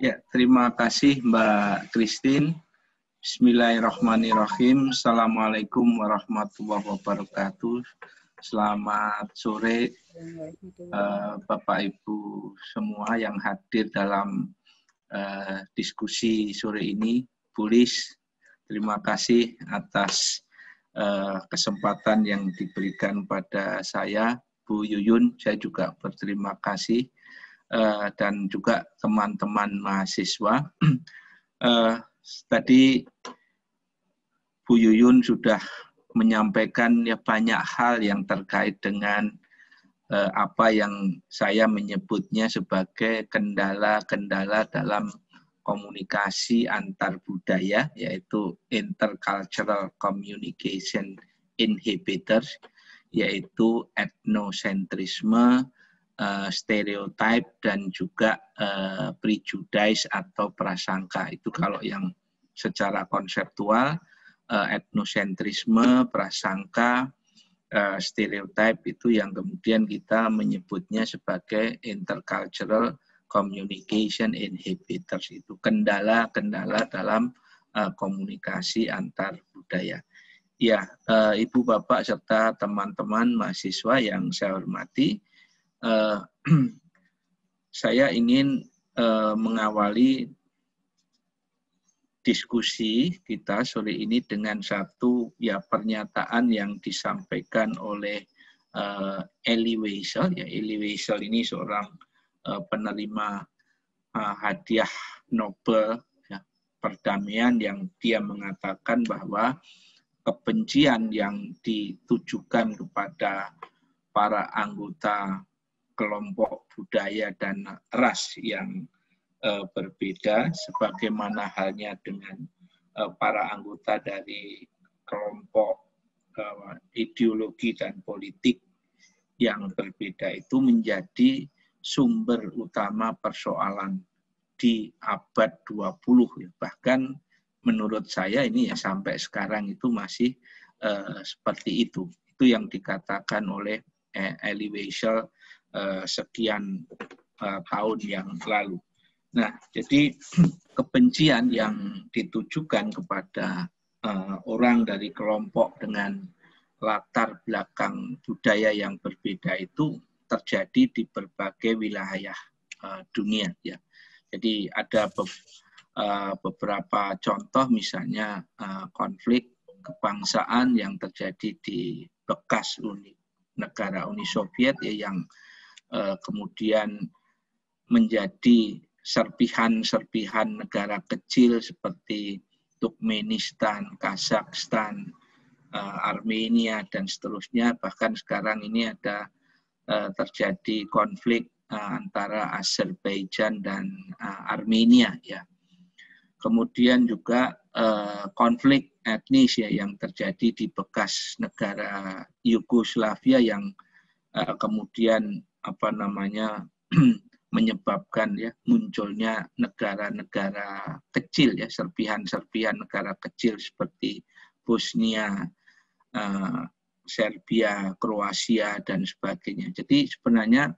Ya, terima kasih Mbak Christine. Bismillahirrahmanirrahim. Assalamualaikum warahmatullahi wabarakatuh. Selamat sore Bapak Ibu semua yang hadir dalam diskusi sore ini. Bu Lis, terima kasih atas kesempatan yang diberikan pada saya. Bu Yuyun, saya juga berterima kasih. Dan juga teman-teman mahasiswa. Tadi Bu Yuyun sudah menyampaikan ya banyak hal yang terkait dengan apa yang saya menyebutnya sebagai kendala-kendala dalam komunikasi antar budaya, yaitu intercultural communication inhibitors, yaitu etnosentrisme, stereotype, dan juga prejudice atau prasangka. Itu kalau yang secara konseptual, etnosentrisme, prasangka, stereotype itu yang kemudian kita menyebutnya sebagai intercultural communication inhibitors. Itu kendala-kendala dalam komunikasi antar budaya. Ya, Ibu, Bapak, serta teman-teman mahasiswa yang saya hormati, saya ingin mengawali diskusi kita sore ini dengan satu pernyataan yang disampaikan oleh Elie Wiesel. Ya, Elie Wiesel ini seorang penerima hadiah Nobel perdamaian, yang dia mengatakan bahwa kebencian yang ditujukan kepada para anggota kelompok budaya dan ras yang berbeda, sebagaimana halnya dengan para anggota dari kelompok ideologi dan politik yang berbeda, itu menjadi sumber utama persoalan di abad 20. Bahkan menurut saya ini sampai sekarang itu masih seperti itu. Itu yang dikatakan oleh Elie Wiesel sekian tahun yang lalu. Nah, jadi kebencian yang ditujukan kepada orang dari kelompok dengan latar belakang budaya yang berbeda itu terjadi di berbagai wilayah dunia. Ya. Jadi ada beberapa contoh, misalnya konflik kebangsaan yang terjadi di bekas negara Uni Soviet, yang kemudian menjadi serpihan-serpihan negara kecil seperti Turkmenistan, Kazakhstan, Armenia, dan seterusnya. Bahkan sekarang ini ada terjadi konflik antara Azerbaijan dan Armenia. Ya. Kemudian juga konflik etnis yang terjadi di bekas negara Yugoslavia, yang kemudian menyebabkan munculnya negara-negara kecil, serpihan-serpihan negara kecil seperti Bosnia, Serbia, Kroasia, dan sebagainya. Jadi sebenarnya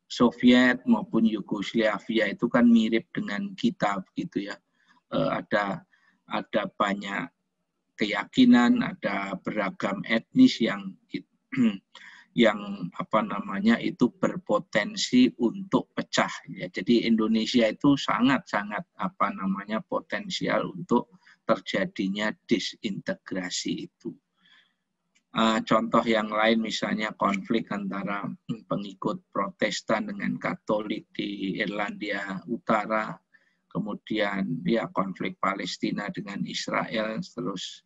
Soviet maupun Yugoslavia itu kan mirip dengan kita, begitu ya. Ada banyak keyakinan, ada beragam etnis yang itu berpotensi untuk pecah. Ya. Jadi Indonesia itu sangat-sangat potensial untuk terjadinya disintegrasi itu. Contoh yang lain misalnya konflik antara pengikut Protestan dengan Katolik di Irlandia Utara, kemudian konflik Palestina dengan Israel, terus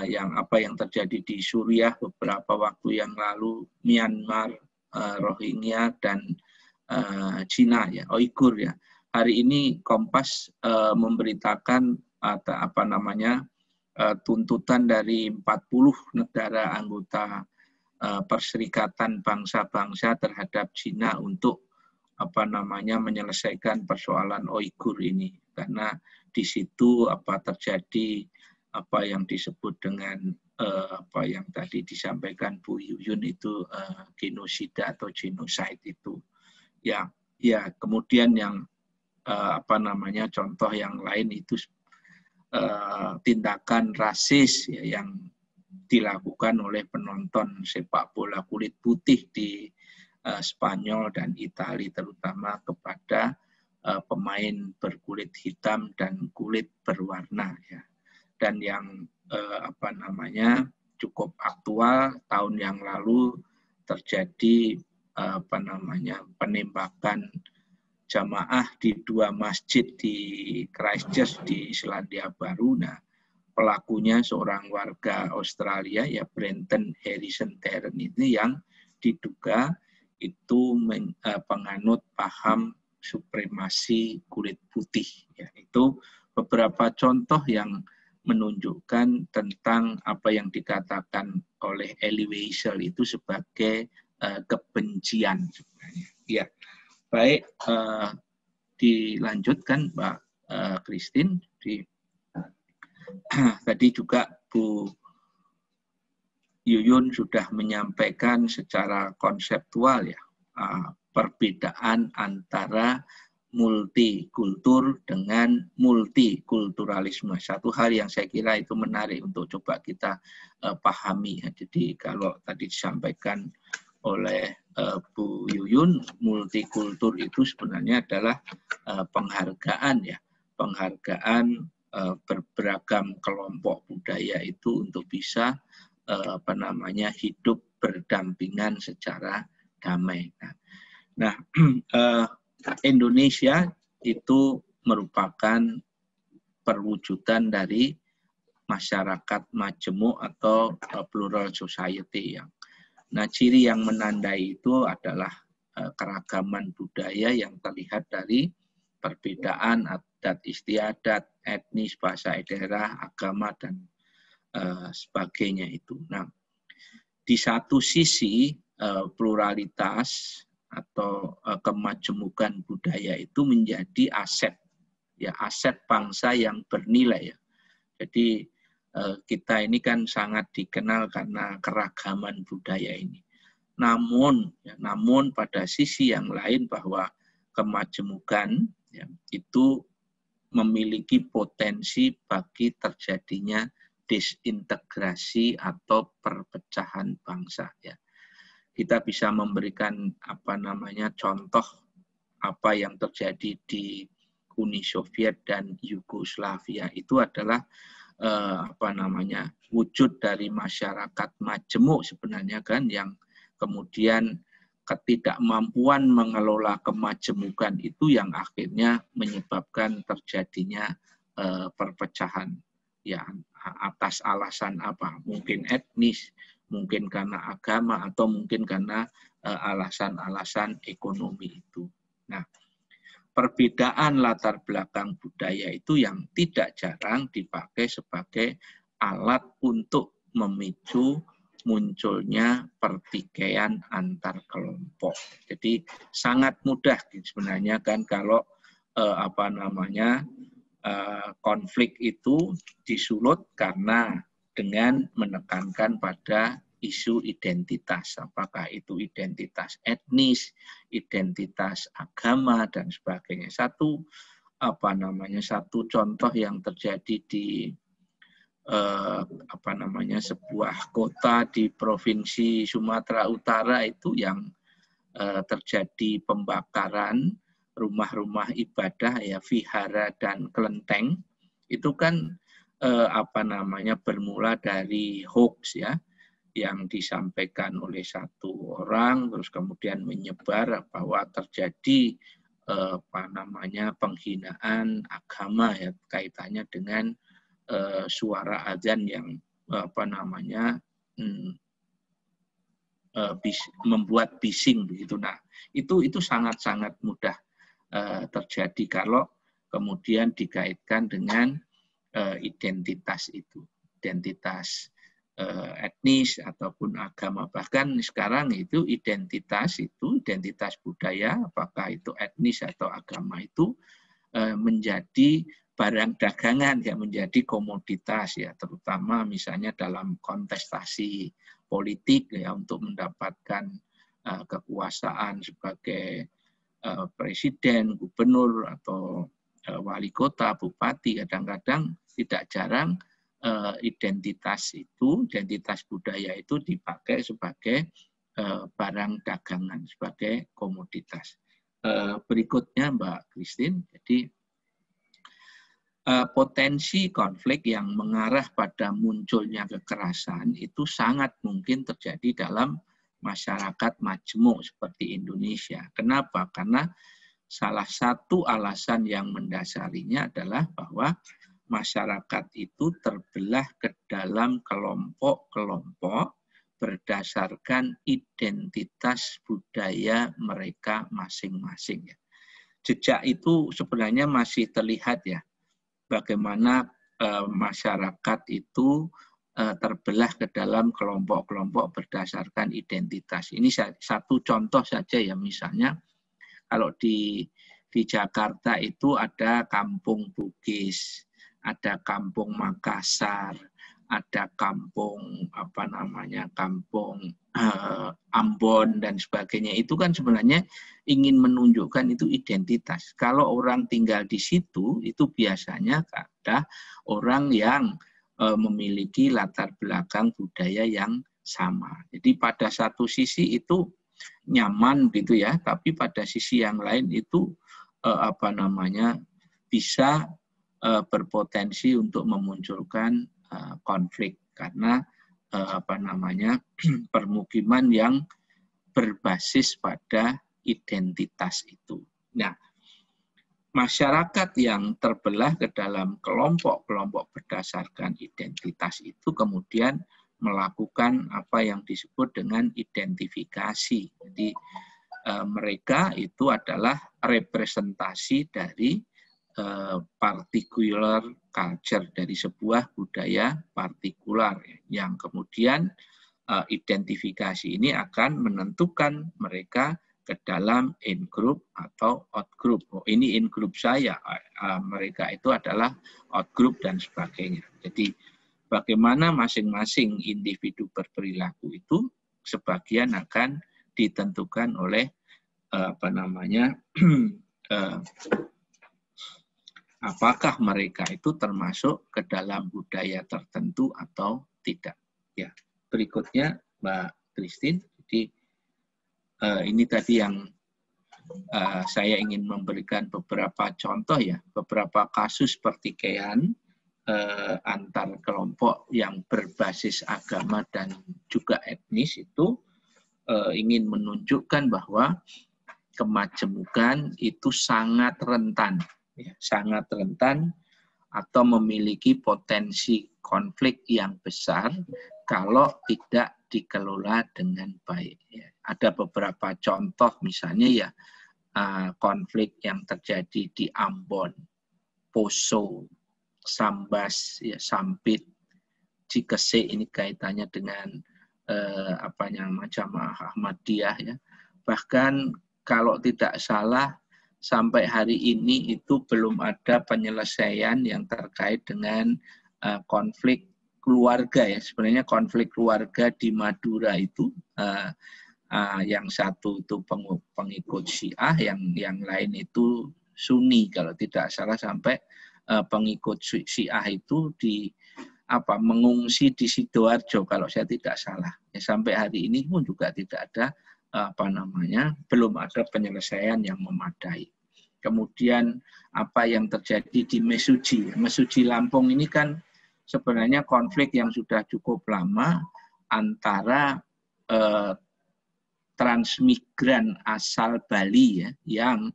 yang terjadi di Suriah beberapa waktu yang lalu, Myanmar, Rohingya, dan Cina, Uighur. Hari ini Kompas memberitakan tuntutan dari 40 negara anggota Perserikatan Bangsa-Bangsa terhadap Cina untuk menyelesaikan persoalan Uighur ini, karena di situ terjadi yang disebut dengan yang tadi disampaikan Bu Yuyun itu genosida atau genocide itu, Ya, kemudian yang contoh yang lain itu tindakan rasis ya, yang dilakukan oleh penonton sepak bola kulit putih di Spanyol dan Italia, terutama kepada pemain berkulit hitam dan kulit berwarna ya. Dan yang cukup aktual tahun yang lalu terjadi penembakan jamaah di 2 masjid di Christchurch di Selandia Baru. Nah, pelakunya seorang warga Australia ya, Brenton Harrison Tarrant ini yang diduga itu penganut paham supremasi kulit putih ya. Itu beberapa contoh yang menunjukkan tentang apa yang dikatakan oleh Elie Wiesel itu sebagai kebencian sebenarnya. Ya, baik, dilanjutkan Mbak Christine. Tadi juga Bu Yuyun sudah menyampaikan secara konseptual ya perbedaan antara multikultur dengan multikulturalisme. Satu hal yang saya kira itu menarik untuk coba kita pahami. Ya. Jadi kalau tadi disampaikan oleh Bu Yuyun, multikultur itu sebenarnya adalah penghargaan ya, penghargaan berberagam kelompok budaya itu untuk bisa hidup berdampingan secara damai. Nah, Indonesia itu merupakan perwujudan dari masyarakat majemuk atau plural society yang. Nah, ciri yang menandai itu adalah keragaman budaya yang terlihat dari perbedaan adat istiadat, etnis, bahasa daerah, agama dan sebagainya itu. Nah, di satu sisi pluralitas atau kemajemukan budaya itu menjadi aset ya, aset bangsa yang bernilai ya. Jadi kita ini kan sangat dikenal karena keragaman budaya ini. Namun pada sisi yang lain bahwa kemajemukan ya, itu memiliki potensi bagi terjadinya disintegrasi atau perpecahan bangsa ya. Kita bisa memberikan contoh apa yang terjadi di Uni Soviet dan Yugoslavia. Itu adalah wujud dari masyarakat majemuk sebenarnya kan, yang kemudian ketidakmampuan mengelola kemajemukan itu yang akhirnya menyebabkan terjadinya perpecahan ya, atas alasan apa? Mungkin etnis, mungkin karena agama, atau mungkin karena alasan-alasan ekonomi itu. Nah, perbedaan latar belakang budaya itu yang tidak jarang dipakai sebagai alat untuk memicu munculnya pertikaian antar kelompok. Jadi sangat mudah sebenarnya kan kalau konflik itu disulut karena dengan menekankan pada isu identitas, apakah itu identitas etnis, identitas agama dan sebagainya. Satu contoh yang terjadi di sebuah kota di provinsi Sumatera Utara itu yang terjadi pembakaran rumah-rumah ibadah ya, vihara dan kelenteng. Itu kan bermula dari hoax ya, yang disampaikan oleh satu orang, terus kemudian menyebar bahwa terjadi penghinaan agama ya, kaitannya dengan suara azan yang membuat bising begitu. Nah, itu sangat-sangat mudah terjadi kalau kemudian dikaitkan dengan identitas itu, identitas etnis ataupun agama. Bahkan sekarang itu identitas budaya, apakah itu etnis atau agama itu menjadi barang dagangan ya, menjadi komoditas ya, terutama misalnya dalam kontestasi politik ya, untuk mendapatkan kekuasaan sebagai presiden, gubernur, atau wali kota, bupati, kadang-kadang tidak jarang identitas budaya itu dipakai sebagai barang dagangan, sebagai komoditas. Berikutnya Mbak Christine, jadi potensi konflik yang mengarah pada munculnya kekerasan itu sangat mungkin terjadi dalam masyarakat majemuk seperti Indonesia. Kenapa? Karena salah satu alasan yang mendasarinya adalah bahwa masyarakat itu terbelah ke dalam kelompok-kelompok berdasarkan identitas budaya mereka masing-masing. Jejak itu sebenarnya masih terlihat ya, bagaimana masyarakat itu terbelah ke dalam kelompok-kelompok berdasarkan identitas. Ini satu contoh saja ya, misalnya kalau di Jakarta itu ada kampung Bugis, ada kampung Makassar, ada kampung kampung Ambon dan sebagainya. Itu kan sebenarnya ingin menunjukkan itu identitas. Kalau orang tinggal di situ itu biasanya ada orang yang memiliki latar belakang budaya yang sama. Jadi pada satu sisi itu nyaman gitu ya, tapi pada sisi yang lain itu bisa berpotensi untuk memunculkan konflik karena permukiman yang berbasis pada identitas itu. Nah, masyarakat yang terbelah ke dalam kelompok-kelompok berdasarkan identitas itu kemudian melakukan apa yang disebut dengan identifikasi. Jadi mereka itu adalah representasi dari particular culture, dari sebuah budaya partikular yang kemudian identifikasi ini akan menentukan mereka ke dalam in-group atau out-group. Oh, ini in-group saya, mereka itu adalah out-group dan sebagainya. Jadi bagaimana masing-masing individu berperilaku itu sebagian akan ditentukan oleh apakah mereka itu termasuk ke dalam budaya tertentu atau tidak. Ya, berikutnya Mbak Christine. Jadi ini tadi yang saya ingin memberikan beberapa contoh ya, beberapa kasus pertikaian antar kelompok yang berbasis agama dan juga etnis itu ingin menunjukkan bahwa kemajemukan itu sangat rentan atau memiliki potensi konflik yang besar kalau tidak dikelola dengan baik. Ada beberapa contoh, misalnya ya konflik yang terjadi di Ambon, Poso, Sambas, ya, Sampit, Cikese, ini kaitannya dengan Jamaah Ahmadiyah ya. Bahkan kalau tidak salah sampai hari ini itu belum ada penyelesaian yang terkait dengan konflik keluarga ya. Sebenarnya konflik keluarga di Madura itu yang satu itu pengikut Syiah, yang lain itu Sunni kalau tidak salah, sampai pengikut Syiah itu mengungsi di Sidoarjo kalau saya tidak salah. Ya, sampai hari ini pun juga tidak ada belum ada penyelesaian yang memadai. Kemudian apa yang terjadi di Mesuji Lampung ini kan sebenarnya konflik yang sudah cukup lama antara transmigran asal Bali ya, yang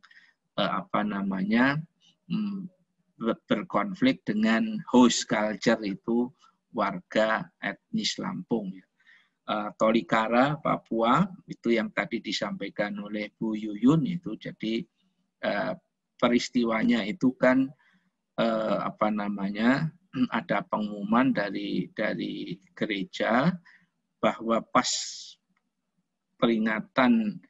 berkonflik dengan host culture itu warga etnis Lampung ya. Tolikara, Papua, itu yang tadi disampaikan oleh Bu Yuyun itu. Jadi peristiwanya itu kan ada pengumuman dari gereja bahwa pas peringatan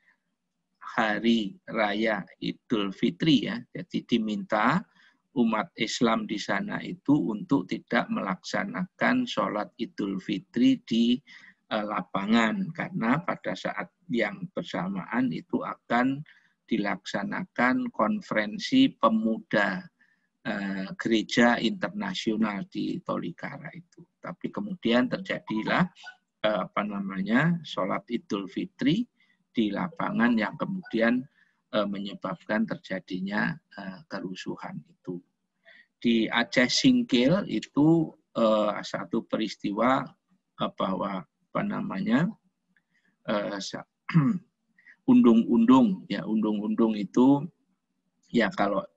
Hari Raya Idul Fitri ya, jadi diminta umat Islam di sana itu untuk tidak melaksanakan sholat Idul Fitri di lapangan, karena pada saat yang bersamaan itu akan dilaksanakan konferensi pemuda gereja internasional di Tolikara itu. Tapi kemudian terjadilah sholat Idul Fitri di lapangan yang kemudian menyebabkan terjadinya kerusuhan itu. Di Aceh Singkil itu satu peristiwa bahwa undung-undung itu ya kalau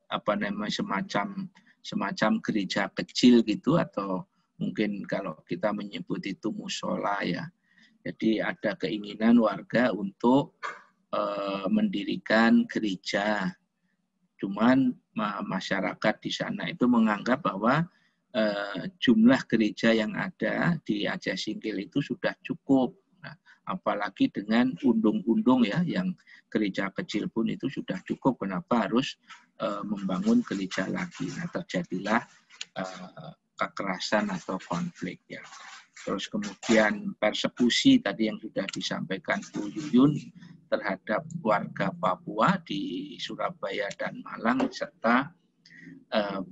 semacam gereja kecil gitu, atau mungkin kalau kita menyebut itu musola ya. Jadi ada keinginan warga untuk mendirikan gereja. Cuman masyarakat di sana itu menganggap bahwa jumlah gereja yang ada di Aceh Singkil itu sudah cukup. Nah, apalagi dengan undung-undung ya, yang gereja kecil pun itu sudah cukup. Kenapa harus membangun gereja lagi? Nah, terjadilah kekerasan atau konflik ya. Terus kemudian persekusi tadi yang sudah disampaikan Bu Yuyun terhadap warga Papua di Surabaya dan Malang, serta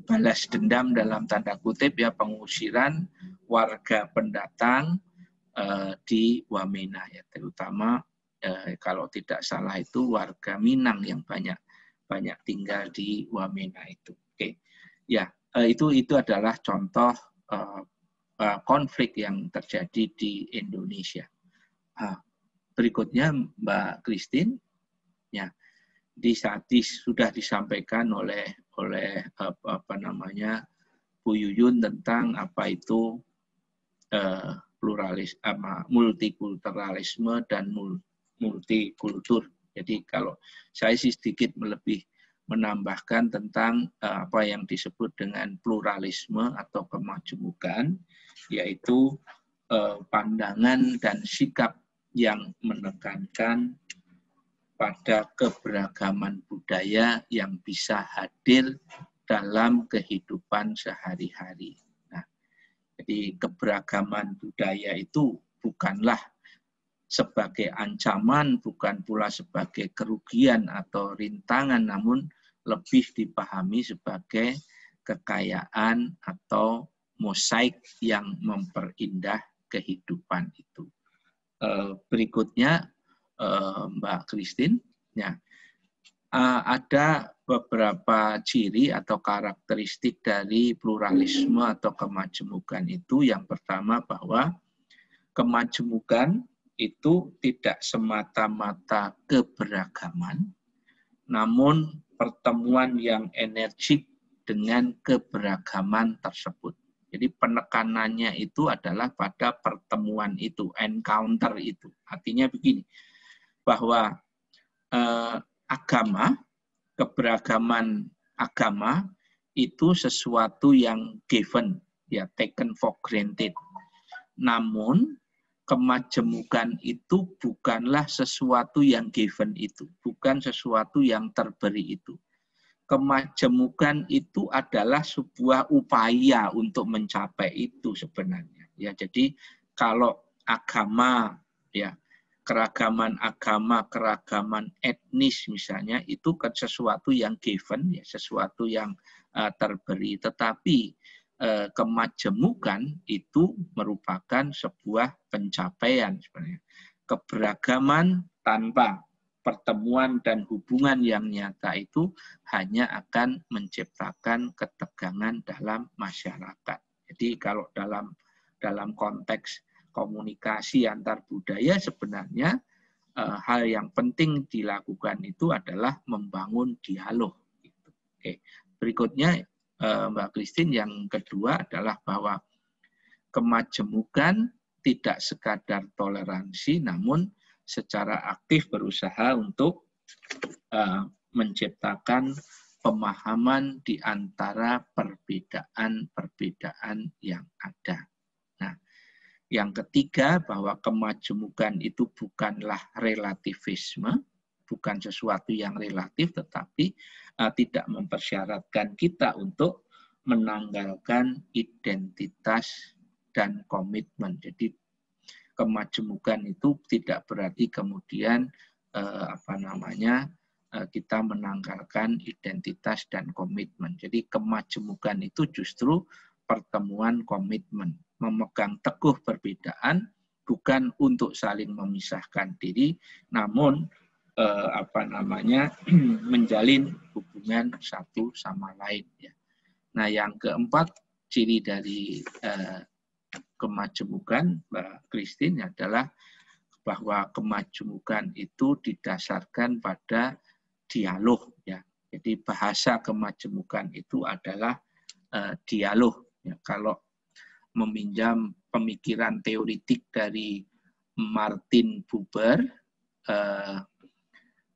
balas dendam dalam tanda kutip ya, pengusiran warga pendatang di Wamena ya, terutama kalau tidak salah itu warga Minang yang banyak tinggal di Wamena itu. Oke. Ya, itu adalah contoh konflik yang terjadi di Indonesia. Berikutnya Mbak Christine, ya, sudah disampaikan oleh Bu Yuyun tentang apa itu multikulturalisme dan multikultur. Jadi kalau saya sih sedikit lebih menambahkan tentang apa yang disebut dengan pluralisme atau kemajemukan, yaitu pandangan dan sikap yang menekankan pada keberagaman budaya yang bisa hadir dalam kehidupan sehari-hari. Nah, jadi keberagaman budaya itu bukanlah sebagai ancaman, bukan pula sebagai kerugian atau rintangan, namun lebih dipahami sebagai kekayaan atau mosaik yang memperindah kehidupan itu. Berikutnya Mbak Christine, ya, ada beberapa ciri atau karakteristik dari pluralisme atau kemajemukan itu. Yang pertama bahwa kemajemukan itu tidak semata-mata keberagaman, namun pertemuan yang energik dengan keberagaman tersebut. Jadi penekanannya itu adalah pada pertemuan itu, encounter itu. Artinya begini, bahwa keberagaman agama itu sesuatu yang given, ya, taken for granted. Namun kemajemukan itu bukanlah sesuatu yang given itu, bukan sesuatu yang terberi itu. Kemajemukan itu adalah sebuah upaya untuk mencapai itu sebenarnya. Ya, jadi kalau agama, ya, keragaman agama, keragaman etnis misalnya, itu kan sesuatu yang given, ya, sesuatu yang terberi. Tetapi kemajemukan itu merupakan sebuah pencapaian sebenarnya. Keberagaman tanpa pertemuan dan hubungan yang nyata itu hanya akan menciptakan ketegangan dalam masyarakat. Jadi kalau dalam konteks komunikasi antar budaya sebenarnya hal yang penting dilakukan itu adalah membangun dialog. Oke. Berikutnya Mbak Christine, yang kedua adalah bahwa kemajemukan tidak sekadar toleransi, namun secara aktif berusaha untuk menciptakan pemahaman di antara perbedaan-perbedaan yang ada. Nah, yang ketiga bahwa kemajemukan itu bukanlah relativisme, bukan sesuatu yang relatif, tetapi tidak mempersyaratkan kita untuk menanggalkan identitas dan komitmen. Jadi kemajemukan itu tidak berarti kemudian kita menanggalkan identitas dan komitmen. Jadi kemajemukan itu justru pertemuan komitmen, memegang teguh perbedaan, bukan untuk saling memisahkan diri, namun menjalin hubungan satu sama lain. Ya. Nah, yang keempat, ciri dari kemajemukan, Mbak Christine, adalah bahwa kemajemukan itu didasarkan pada dialog. Ya. Jadi bahasa kemajemukan itu adalah dialog. Ya. Kalau meminjam pemikiran teoritik dari Martin Buber,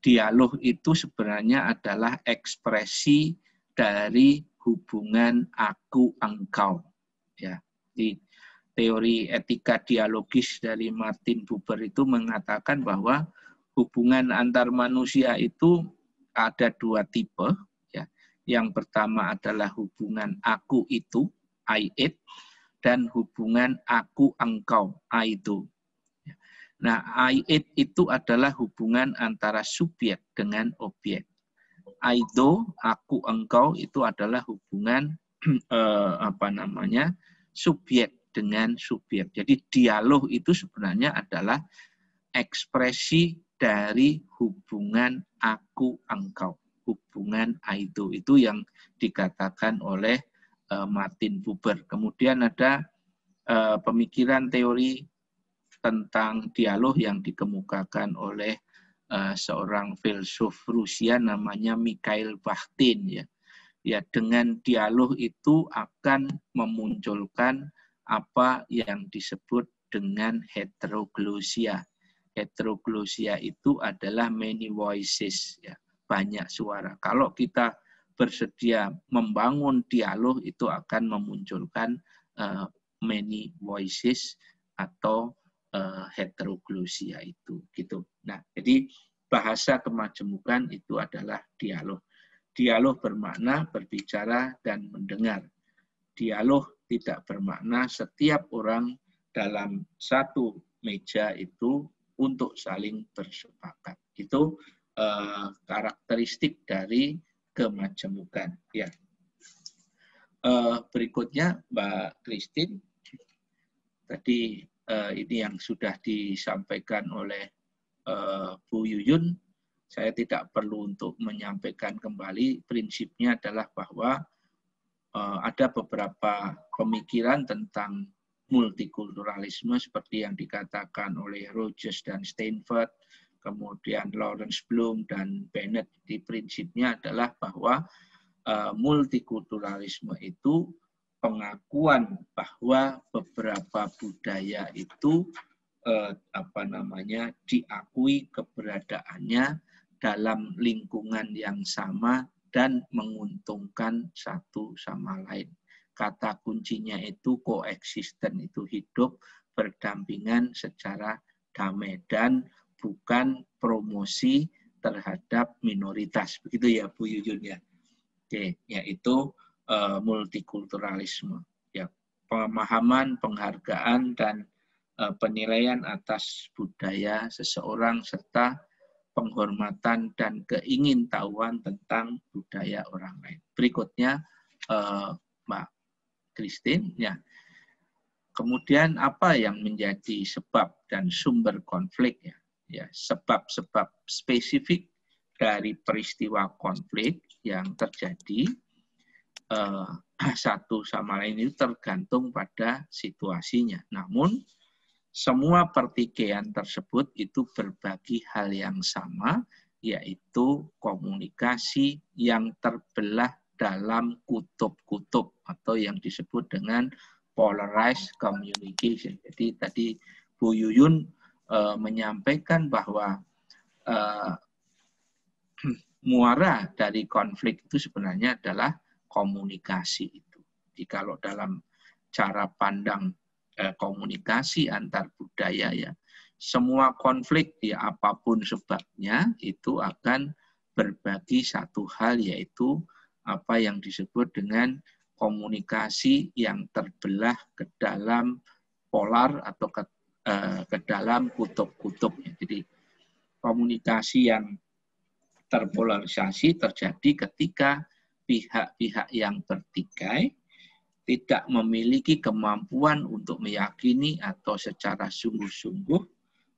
dialog itu sebenarnya adalah ekspresi dari hubungan aku-engkau. Ya. Di teori etika dialogis dari Martin Buber itu mengatakan bahwa hubungan antar manusia itu ada dua tipe. Ya. Yang pertama adalah hubungan aku itu, I it, dan hubungan aku-engkau, I do. Nah, I it itu adalah hubungan antara subjek dengan objek. I do, aku engkau itu adalah hubungan subjek dengan subjek. Jadi dialog itu sebenarnya adalah ekspresi dari hubungan aku engkau, hubungan I do itu yang dikatakan oleh Martin Buber. Kemudian ada pemikiran teori tentang dialog yang dikemukakan oleh seorang filsuf Rusia namanya Mikhail Bakhtin. Ya. Ya, dengan dialog itu akan memunculkan apa yang disebut dengan heteroglossia. Heteroglossia itu adalah many voices, ya, banyak suara. Kalau kita bersedia membangun dialog, itu akan memunculkan many voices atau heteroglossia itu, gitu. Nah, jadi bahasa kemajemukan itu adalah dialog. Dialog bermakna berbicara dan mendengar. Dialog tidak bermakna setiap orang dalam satu meja itu untuk saling bersepakat. Itu karakteristik dari kemajemukan. Ya. Berikutnya, Mbak Christine, tadi ini yang sudah disampaikan oleh Bu Yuyun, saya tidak perlu untuk menyampaikan kembali. Prinsipnya adalah bahwa ada beberapa pemikiran tentang multikulturalisme seperti yang dikatakan oleh Rogers dan Steinfeld, kemudian Lawrence Bloom dan Bennett. Di prinsipnya adalah bahwa multikulturalisme itu pengakuan bahwa beberapa budaya itu diakui keberadaannya dalam lingkungan yang sama dan menguntungkan satu sama lain. Kata kuncinya itu koeksisten, itu hidup berdampingan secara damai dan bukan promosi terhadap minoritas. Begitu ya Bu Yuyun ya. Oke, yaitu multikulturalisme. Ya, pemahaman, penghargaan dan penilaian atas budaya seseorang serta penghormatan dan keingintahuan tentang budaya orang lain. Berikutnya, Mbak Christine, ya. Kemudian apa yang menjadi sebab dan sumber konflik? Ya, ya, sebab-sebab spesifik dari peristiwa konflik yang terjadi satu sama lain itu tergantung pada situasinya. Namun semua pertikaian tersebut itu berbagi hal yang sama, yaitu komunikasi yang terbelah dalam kutub-kutub atau yang disebut dengan polarized communication. Jadi tadi Bu Yuyun menyampaikan bahwa muara dari konflik itu sebenarnya adalah komunikasi itu. Jadi kalau dalam cara pandang komunikasi antar budaya, ya, semua konflik ya apapun sebabnya itu akan berbagi satu hal, yaitu apa yang disebut dengan komunikasi yang terbelah ke dalam polar atau ke dalam kutub-kutubnya. Jadi komunikasi yang Terpolarisasi terjadi ketika pihak-pihak yang bertikai tidak memiliki kemampuan untuk meyakini atau secara sungguh-sungguh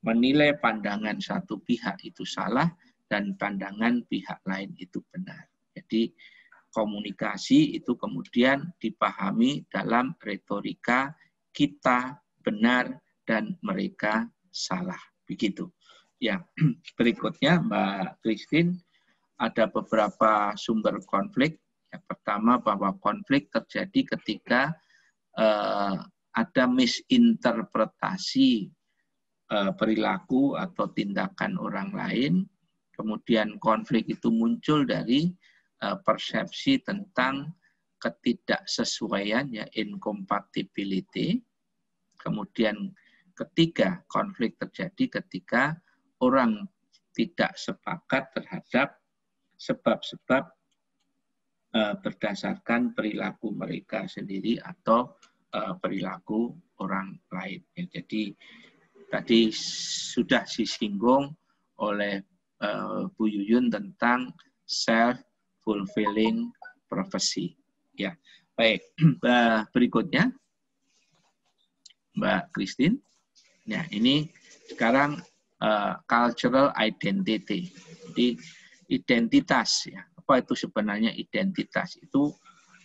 menilai pandangan satu pihak itu salah dan pandangan pihak lain itu benar. Jadi komunikasi itu kemudian dipahami dalam retorika kita benar dan mereka salah. Begitu. Ya, berikutnya Mbak Christine, ada beberapa sumber konflik. Yang pertama bahwa konflik terjadi ketika ada misinterpretasi perilaku atau tindakan orang lain. Kemudian konflik itu muncul dari persepsi tentang ketidaksesuaian, ya, incompatibility. Kemudian ketiga, konflik terjadi ketika orang tidak sepakat terhadap sebab-sebab berdasarkan perilaku mereka sendiri atau perilaku orang lain. Ya, jadi tadi sudah disinggung oleh Bu Yuyun tentang self-fulfilling prophecy. Ya, baik. Berikutnya, Mbak Christine. Ya, ini sekarang cultural identity. Jadi identitas, ya. Apa itu sebenarnya identitas? Itu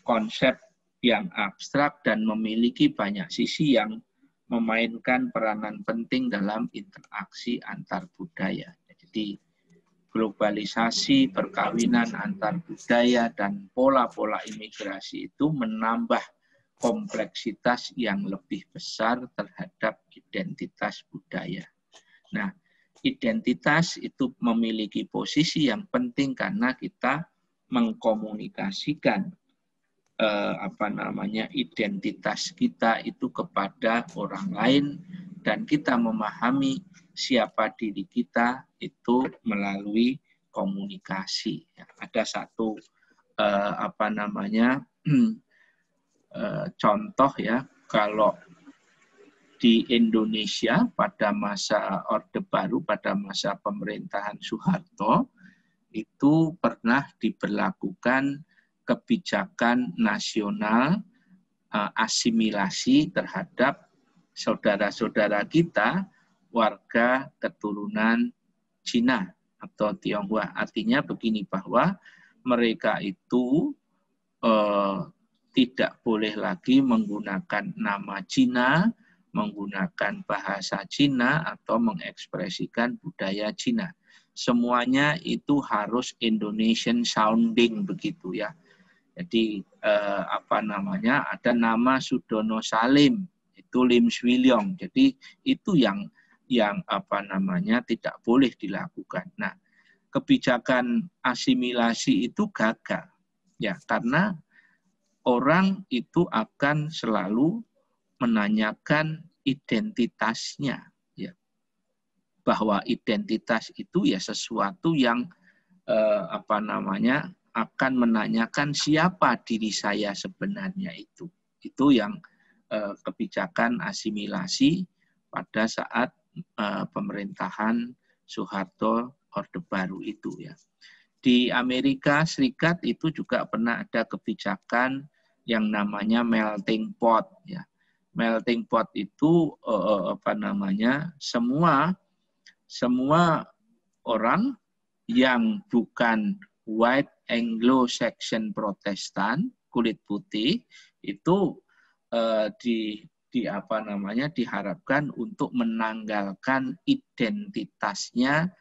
konsep yang abstrak dan memiliki banyak sisi yang memainkan peranan penting dalam interaksi antar budaya. Jadi globalisasi, perkawinan antar budaya, dan pola-pola imigrasi itu menambah kompleksitas yang lebih besar terhadap identitas budaya. Nah, identitas itu memiliki posisi yang penting karena kita mengkomunikasikan identitas kita itu kepada orang lain dan kita memahami siapa diri kita itu melalui komunikasi. Ada satu contoh, ya, kalau di Indonesia pada masa Orde Baru, pada masa pemerintahan Soeharto, itu pernah diberlakukan kebijakan nasional asimilasi terhadap saudara-saudara kita warga keturunan Cina atau Tionghoa. Artinya begini, bahwa mereka itu tidak boleh lagi menggunakan nama Cina, menggunakan bahasa Cina, atau mengekspresikan budaya Cina. Semuanya itu harus Indonesian sounding, begitu, ya. Jadi ada nama Sudono Salim, itu Lim Swiliong. Jadi itu yang tidak boleh dilakukan. Nah, kebijakan asimilasi itu gagal, ya, karena orang itu akan selalu menanyakan identitasnya, ya, bahwa identitas itu ya sesuatu yang akan menanyakan siapa diri saya sebenarnya itu. Itu yang kebijakan asimilasi pada saat pemerintahan Soeharto Orde Baru itu, ya. Di Amerika Serikat itu juga pernah ada kebijakan yang namanya melting pot, ya. Melting pot itu semua orang yang bukan white Anglo-Saxon Protestan, kulit putih, itu diharapkan untuk menanggalkan identitasnya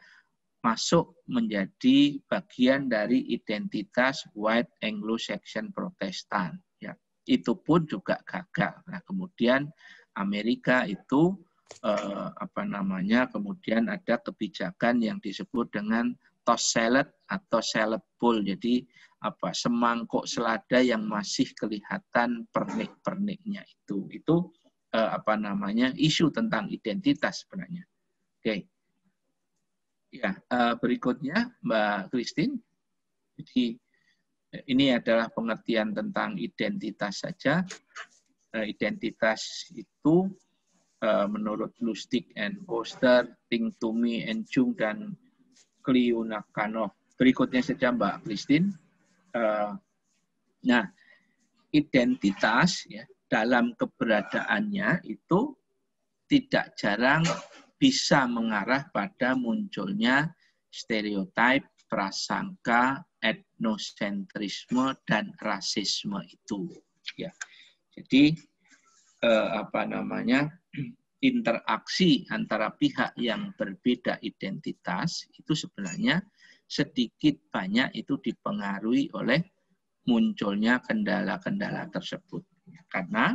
masuk menjadi bagian dari identitas white Anglo-Saxon Protestan. Ya, itu pun juga gagal. Nah, kemudian Amerika itu kemudian ada kebijakan yang disebut dengan toss salad atau salad bowl. Jadi semangkuk selada yang masih kelihatan pernik-perniknya itu. Itu isu tentang identitas sebenarnya. Oke. Ya, berikutnya Mbak Christine. Jadi ini adalah pengertian tentang identitas saja. Identitas itu menurut Lustig and Foster, Ting Tumi and Jung dan Kliunakanov berikutnya saja Mbak Christine. Nah, identitas ya dalam keberadaannya itu tidak jarang bisa mengarah pada munculnya stereotip, prasangka, etnosentrisme dan rasisme itu. Ya, jadi interaksi antara pihak yang berbeda identitas itu sebenarnya sedikit banyak itu dipengaruhi oleh munculnya kendala-kendala tersebut. Karena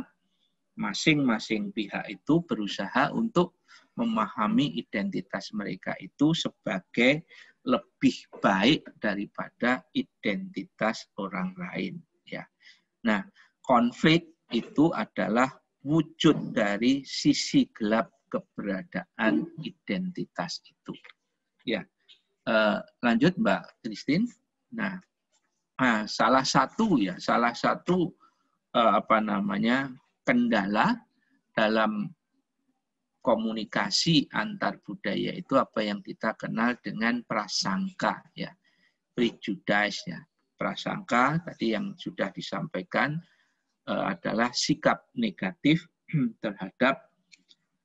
masing-masing pihak itu berusaha untuk memahami identitas mereka itu sebagai lebih baik daripada identitas orang lain. Ya. Nah, konflik itu adalah wujud dari sisi gelap keberadaan identitas itu. Ya, lanjut Mbak Christine. Nah, salah satu kendala dalam komunikasi antar budaya itu apa yang kita kenal dengan prasangka, ya, prejudice, ya. Prasangka tadi yang sudah disampaikan adalah sikap negatif terhadap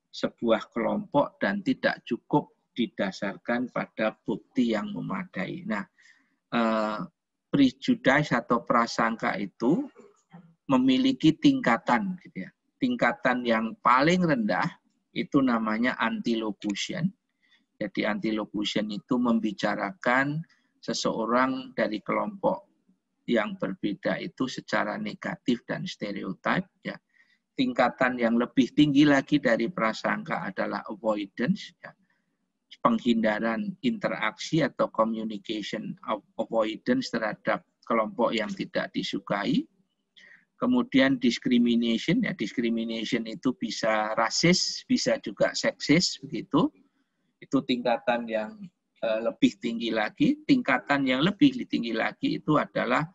sebuah kelompok dan tidak cukup didasarkan pada bukti yang memadai. Nah, prejudice atau prasangka itu memiliki tingkatan, gitu ya. Tingkatan yang paling rendah itu namanya antilocution. Jadi antilocution itu membicarakan seseorang dari kelompok yang berbeda itu secara negatif dan stereotip, ya. Tingkatan yang lebih tinggi lagi dari prasangka adalah avoidance, ya. Penghindaran interaksi atau communication avoidance terhadap kelompok yang tidak disukai. Kemudian discrimination, ya, discrimination itu bisa rasis, bisa juga seksis, begitu. Itu tingkatan yang lebih tinggi lagi. Tingkatan yang lebih tinggi lagi itu adalah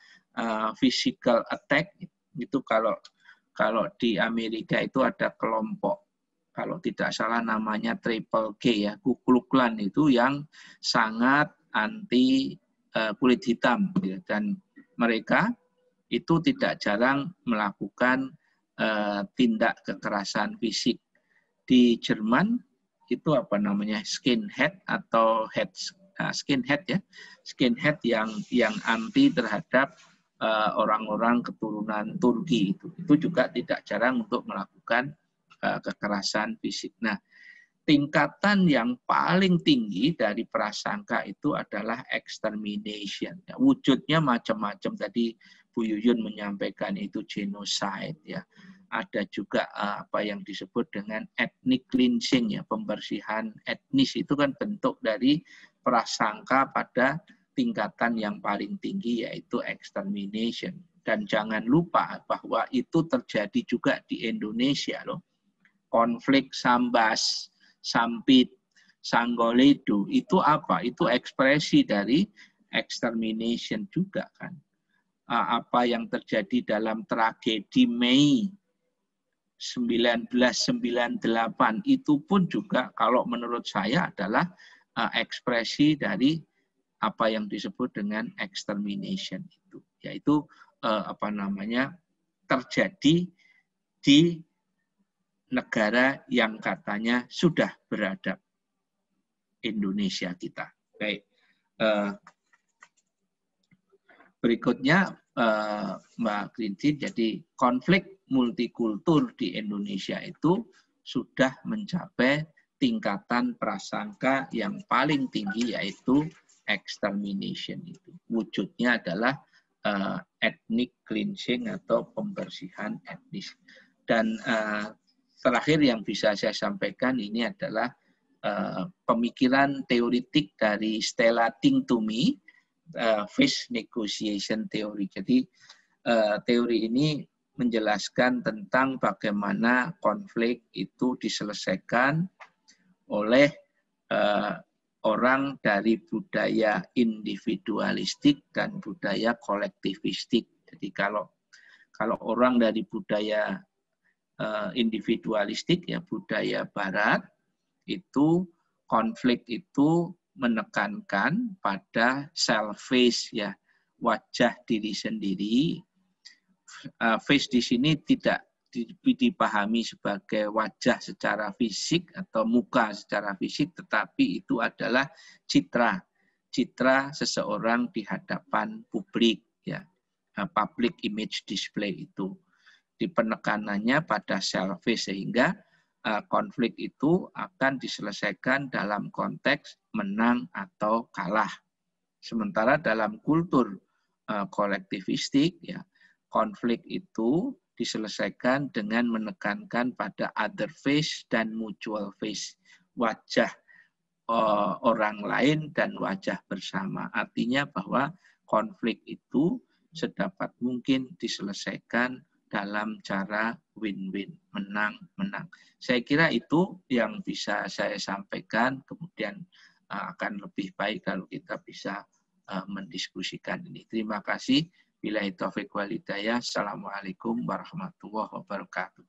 physical attack. Itu kalau di Amerika itu ada kelompok, kalau tidak salah namanya Triple K, ya, Ku Klux Klan itu yang sangat anti kulit hitam, ya. Dan mereka itu tidak jarang melakukan tindak kekerasan fisik. Di Jerman itu skinhead atau skinhead, ya, skinhead yang anti terhadap orang-orang keturunan Turki itu juga tidak jarang untuk melakukan kekerasan fisik. Nah, tingkatan yang paling tinggi dari prasangka itu adalah extermination. Ya, wujudnya macam-macam. Tadi Bu Yuyun menyampaikan itu genocide, ya. Ada juga apa yang disebut dengan ethnic cleansing, ya, pembersihan etnis. Itu kan bentuk dari prasangka pada tingkatan yang paling tinggi, yaitu extermination. Dan jangan lupa bahwa itu terjadi juga di Indonesia, loh. Konflik Sambas, Sampit, Sanggoledo, itu apa? Itu ekspresi dari extermination juga, kan. Apa yang terjadi dalam tragedi Mei 1998 itu pun juga kalau menurut saya adalah ekspresi dari apa yang disebut dengan extermination itu, yaitu terjadi di negara yang katanya sudah beradab, Indonesia kita. Baik, berikutnya Mbak Christine, jadi konflik multikultur di Indonesia itu sudah mencapai tingkatan prasangka yang paling tinggi, yaitu extermination itu. Wujudnya adalah ethnic cleansing atau pembersihan etnis. Dan terakhir yang bisa saya sampaikan ini adalah pemikiran teoritik dari Stella Tingtumi, Peace Negotiation Theory. Jadi teori ini menjelaskan tentang bagaimana konflik itu diselesaikan oleh orang dari budaya individualistik dan budaya kolektivistik. Jadi kalau orang dari budaya individualistik, ya, budaya Barat, itu konflik itu menekankan pada self face, ya, wajah diri sendiri. Face di sini tidak dipahami sebagai wajah secara fisik atau muka secara fisik, tetapi itu adalah citra seseorang di hadapan publik, ya, public image display itu. Di penekanannya pada self face, sehingga konflik itu akan diselesaikan dalam konteks menang atau kalah. Sementara dalam kultur kolektivistik, ya, konflik itu diselesaikan dengan menekankan pada other face dan mutual face, wajah orang lain dan wajah bersama. Artinya bahwa konflik itu sedapat mungkin diselesaikan dalam cara win-win, menang-menang. Saya kira itu yang bisa saya sampaikan, kemudian akan lebih baik kalau kita bisa mendiskusikan ini. Terima kasih. Billahi taufiq wal hidayah. Assalamualaikum warahmatullahi wabarakatuh.